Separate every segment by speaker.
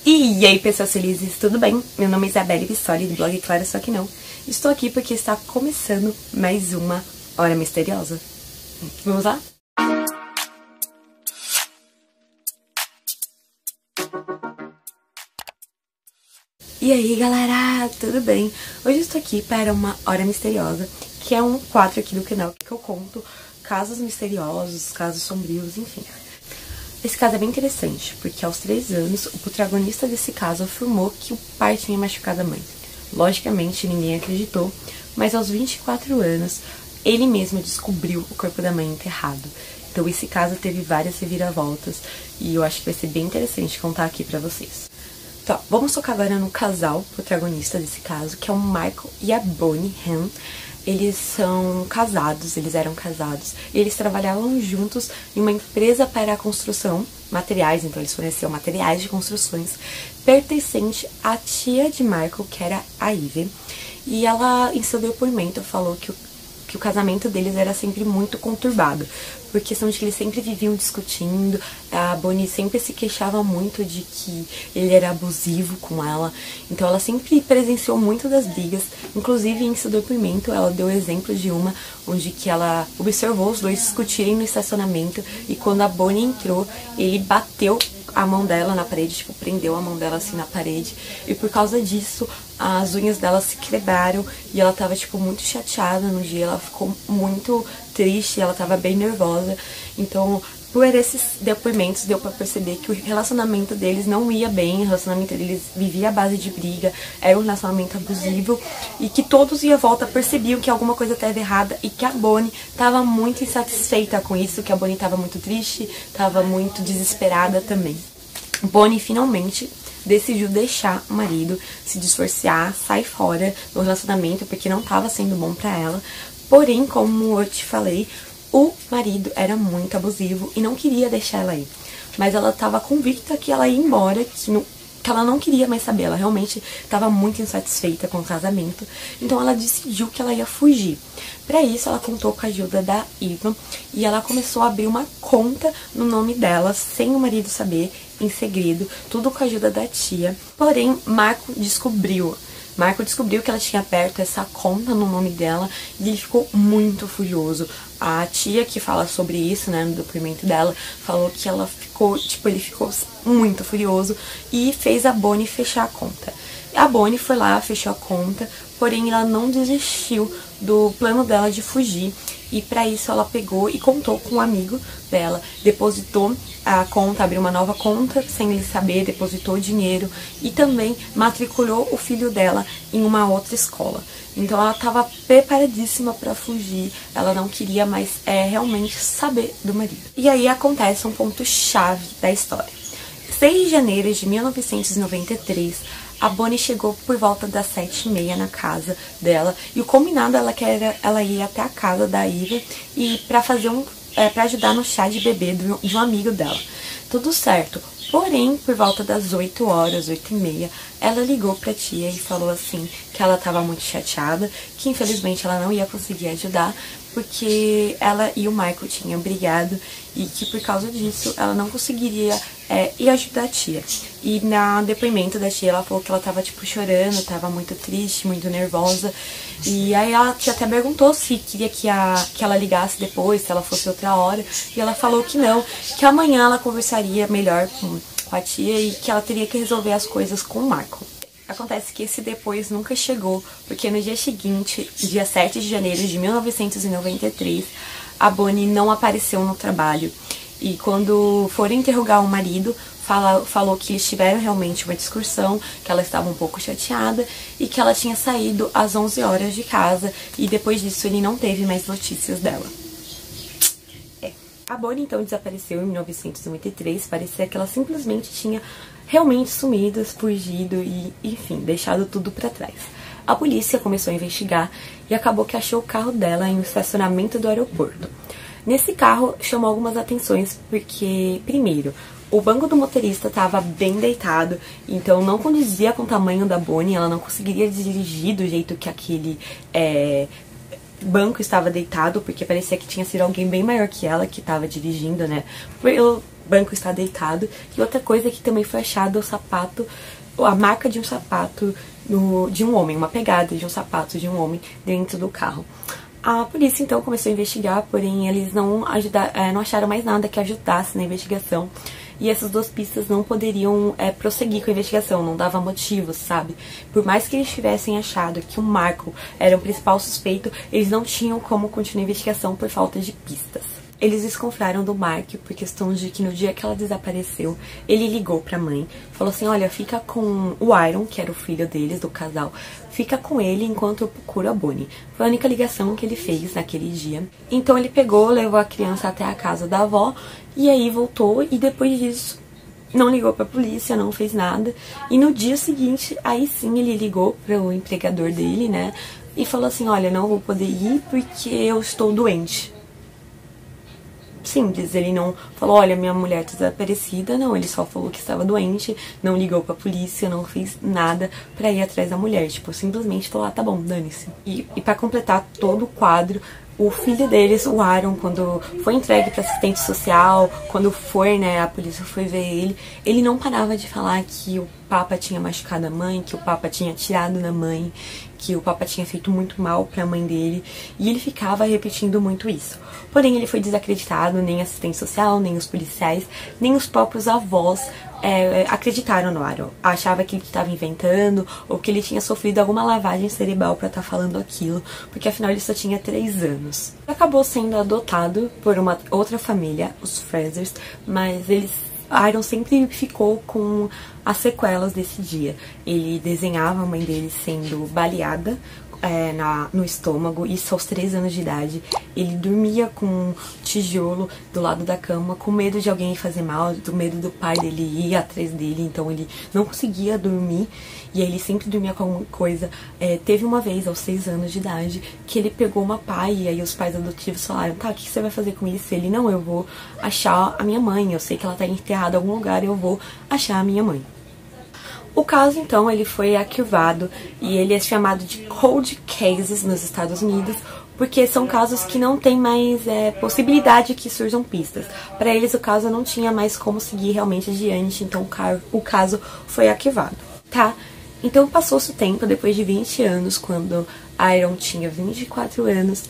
Speaker 1: E aí, pessoas felizes, tudo bem? Meu nome é Isabelle Bissoli, do blog Claro Só Que Não. Estou aqui porque está começando mais uma Hora Misteriosa. Vamos lá? E aí, galera, tudo bem? Hoje eu estou aqui para uma Hora Misteriosa, que é um quadro aqui do canal que eu conto casos misteriosos, casos sombrios, enfim. Esse caso é bem interessante, porque aos 3 anos, o protagonista desse caso afirmou que o pai tinha machucado a mãe. Logicamente, ninguém acreditou, mas aos 24 anos, ele mesmo descobriu o corpo da mãe enterrado. Então esse caso teve várias reviravoltas, e eu acho que vai ser bem interessante contar aqui pra vocês. Então, vamos focar agora no casal protagonista desse caso, que é o Michael e a Bonnie Han. Eles são casados, eles eram casados, e eles trabalhavam juntos em uma empresa para a construção, materiais, então eles forneciam materiais de construções, pertencente à tia de Michael, que era a Ivy. E ela, em seu depoimento, falou que o casamento deles era sempre muito conturbado, por questão de que eles sempre viviam discutindo. A Bonnie sempre se queixava muito de que ele era abusivo com ela, então ela sempre presenciou muito das brigas. Inclusive, em seu depoimento, ela deu exemplo de uma onde que ela observou os dois discutirem no estacionamento, e quando a Bonnie entrou, ele bateu a mão dela na parede, tipo, prendeu a mão dela assim na parede, e por causa disso as unhas dela se quebraram, e ela tava, tipo, muito chateada no dia, ela ficou muito triste, ela tava bem nervosa. Então, por esses depoimentos, deu pra perceber que o relacionamento deles não ia bem, o relacionamento deles vivia à base de briga, era um relacionamento abusivo, e que todos e à volta percebiam que alguma coisa estava errada, e que a Bonnie estava muito insatisfeita com isso, que a Bonnie estava muito triste, estava muito desesperada também. Bonnie finalmente decidiu deixar o marido, se divorciar, sair fora do relacionamento, porque não estava sendo bom pra ela. Porém, como eu te falei, o marido era muito abusivo e não queria deixar ela ir. Mas ela estava convicta que ela ia embora, que ela não queria mais saber. Ela realmente estava muito insatisfeita com o casamento. Então ela decidiu que ela ia fugir. Para isso, ela contou com a ajuda da Eva e ela começou a abrir uma conta no nome dela, sem o marido saber, em segredo, tudo com a ajuda da tia. Porém, Marco descobriu que ela tinha aberto essa conta no nome dela, e ele ficou muito furioso. A tia que fala sobre isso, né, no depoimento dela, falou que ela ficou, ele ficou muito furioso e fez a Bonnie fechar a conta. A Bonnie foi lá, fechou a conta, porém ela não desistiu do plano dela de fugir. E pra isso ela pegou e contou com um amigo dela, depositou a conta, abriu uma nova conta sem ele saber, depositou o dinheiro e também matriculou o filho dela em uma outra escola. Então ela estava preparadíssima para fugir, ela não queria mais realmente saber do marido. E aí acontece um ponto-chave da história. 6 de janeiro de 1993, a Bonnie chegou por volta das 7h30 na casa dela, e o combinado ela ia até a casa da Eva e para ajudar no chá de bebê de um amigo dela. Tudo certo. Porém, por volta das 8 horas, 8h30, ela ligou pra tia e falou assim que ela tava muito chateada, que infelizmente ela não ia conseguir ajudar, porque ela e o Michael tinham brigado, e que por causa disso ela não conseguiria ir ajudar a tia. E no depoimento da tia, ela falou que ela tava chorando, tava muito triste, muito nervosa. E aí a tia até perguntou se queria que ela ligasse depois, se ela fosse outra hora. E ela falou que não, que amanhã ela conversaria melhor com a tia e que ela teria que resolver as coisas com o Michael. Acontece que esse depois nunca chegou, porque no dia seguinte, dia 7 de janeiro de 1993, a Bonnie não apareceu no trabalho. E quando foram interrogar o marido, falou que eles tiveram realmente uma discussão, que ela estava um pouco chateada e que ela tinha saído às 11 horas de casa, e depois disso ele não teve mais notícias dela. A Bonnie então desapareceu em 1993, parecia que ela simplesmente tinha realmente sumido, fugido e, enfim, deixado tudo pra trás. A polícia começou a investigar e acabou que achou o carro dela em um estacionamento do aeroporto. Nesse carro chamou algumas atenções porque, primeiro, o banco do motorista estava bem deitado, então não condizia com o tamanho da Bonnie, ela não conseguiria dirigir do jeito que aquele banco estava deitado, porque parecia que tinha sido alguém bem maior que ela que estava dirigindo, né? banco está deitado. E outra coisa é que também foi achado o sapato, a marca de um sapato de um homem, uma pegada de um sapato de um homem dentro do carro. A polícia então começou a investigar, porém eles não acharam mais nada que ajudasse na investigação. E essas duas pistas não poderiam prosseguir com a investigação, não dava motivos, sabe? Por mais que eles tivessem achado que o Marco era o principal suspeito, eles não tinham como continuar a investigação por falta de pistas. Eles desconfiaram do Mark por questão de que no dia que ela desapareceu, ele ligou pra mãe, falou assim, olha, fica com o Iron, que era o filho deles, do casal, fica com ele enquanto eu procuro a Bonnie. Foi a única ligação que ele fez naquele dia. Então ele pegou, levou a criança até a casa da avó, e aí voltou, e depois disso não ligou pra polícia, não fez nada. E no dia seguinte, aí sim ele ligou pro empregador dele, né, e falou assim, olha, não vou poder ir porque eu estou doente. Simples, ele não falou, olha, minha mulher tá desaparecida, não, ele só falou que estava doente, não ligou pra polícia, não fez nada pra ir atrás da mulher, tipo, simplesmente falou, tá bom, dane-se. E pra completar todo o quadro, o filho deles, o Aaron, quando foi entregue pra assistente social, quando foi, né, a polícia foi ver ele não parava de falar que o Papa tinha machucado a mãe, que o Papa tinha atirado na mãe, que o Papa tinha feito muito mal pra mãe dele, e ele ficava repetindo muito isso. Porém, ele foi desacreditado, nem a assistente social, nem os policiais, nem os próprios avós acreditaram no Aaron. Achava que ele estava inventando ou que ele tinha sofrido alguma lavagem cerebral para estar falando aquilo, porque afinal ele só tinha 3 anos. Ele acabou sendo adotado por uma outra família, os Frasers, mas Aaron sempre ficou com as sequelas desse dia. Ele desenhava a mãe dele sendo baleada no estômago, isso aos 3 anos de idade. Ele dormia com um tijolo do lado da cama, com medo de alguém fazer mal, do medo do pai dele ir atrás dele, então ele não conseguia dormir, e aí ele sempre dormia com alguma coisa. Teve uma vez, aos 6 anos de idade, que ele pegou uma pá, e aí os pais adotivos falaram, tá, o que você vai fazer com isso? Ele, não, eu vou achar a minha mãe, eu sei que ela tá enterrada em algum lugar, eu vou achar a minha mãe. O caso, então, ele foi arquivado e ele é chamado de Cold Cases nos Estados Unidos, porque são casos que não tem mais possibilidade que surjam pistas. Para eles, o caso não tinha mais como seguir realmente adiante, então o caso foi arquivado, tá? Então, passou-se o tempo, depois de 20 anos, quando Aaron tinha 24 anos,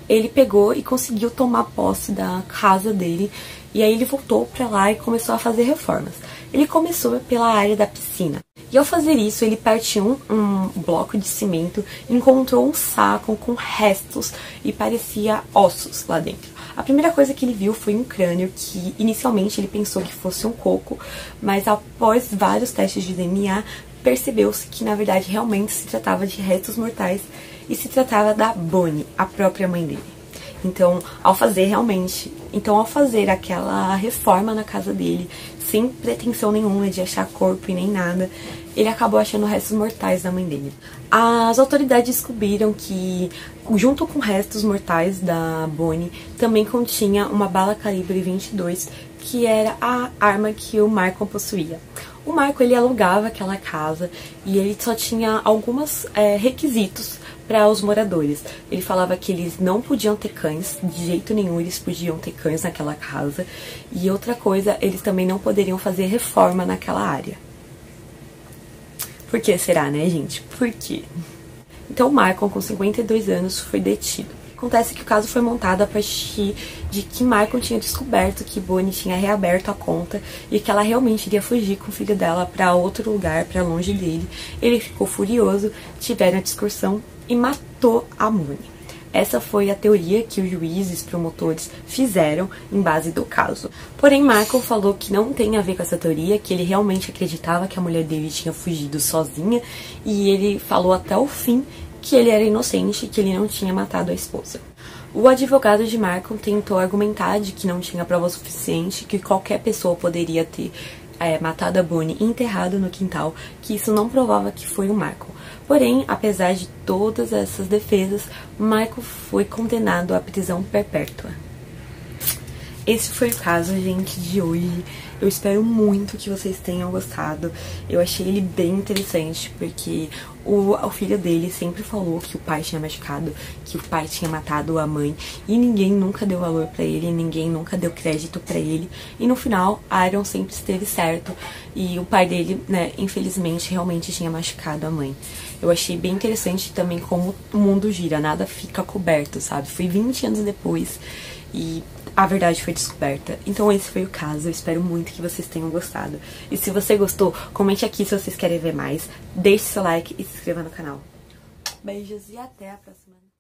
Speaker 1: ele pegou e conseguiu tomar posse da casa dele, e aí ele voltou pra lá e começou a fazer reformas. Ele começou pela área da piscina. E ao fazer isso, ele partiu um bloco de cimento, encontrou um saco com restos e parecia ossos lá dentro. A primeira coisa que ele viu foi um crânio que inicialmente ele pensou que fosse um coco, mas após vários testes de DNA, percebeu-se que na verdade realmente se tratava de restos mortais e se tratava da Bonnie, a própria mãe dele. Então, ao fazer aquela reforma na casa dele, sem pretensão nenhuma de achar corpo e nem nada, ele acabou achando restos mortais da mãe dele. As autoridades descobriram que, junto com restos mortais da Bonnie, também continha uma bala calibre 22, que era a arma que o Marco possuía. O Marco, ele alugava aquela casa e ele só tinha alguns requisitos para os moradores. Ele falava que eles não podiam ter cães, de jeito nenhum eles podiam ter cães naquela casa. E outra coisa, eles também não poderiam fazer reforma naquela área. Por que será, né, gente? Por quê? Então o Marco, com 52 anos, foi detido. Acontece que o caso foi montado a partir de que Marco tinha descoberto que Bonnie tinha reaberto a conta e que ela realmente iria fugir com o filho dela para outro lugar, para longe dele. Ele ficou furioso, tiveram a discussão e matou a Bonnie. Essa foi a teoria que os juízes promotores fizeram em base do caso. Porém, Michael falou que não tem a ver com essa teoria, que ele realmente acreditava que a mulher dele tinha fugido sozinha, e ele falou até o fim que ele era inocente e que ele não tinha matado a esposa. O advogado de Michael tentou argumentar de que não tinha prova suficiente, que qualquer pessoa poderia ter matado a Bonnie e enterrado no quintal, que isso não provava que foi o Michael. Porém, apesar de todas essas defesas, Michael foi condenado à prisão perpétua. Esse foi o caso, gente, de hoje. Eu espero muito que vocês tenham gostado. Eu achei ele bem interessante, porque o filho dele sempre falou que o pai tinha machucado, que o pai tinha matado a mãe, e ninguém nunca deu valor pra ele, ninguém nunca deu crédito pra ele. E no final, Aaron sempre esteve certo, e o pai dele, né, infelizmente, realmente tinha machucado a mãe. Eu achei bem interessante também como o mundo gira, nada fica coberto, sabe? Foi 20 anos depois e a verdade foi descoberta. Então esse foi o caso, eu espero muito que vocês tenham gostado. E se você gostou, comente aqui se vocês querem ver mais, deixe seu like e se inscreva no canal. Beijos e até a próxima.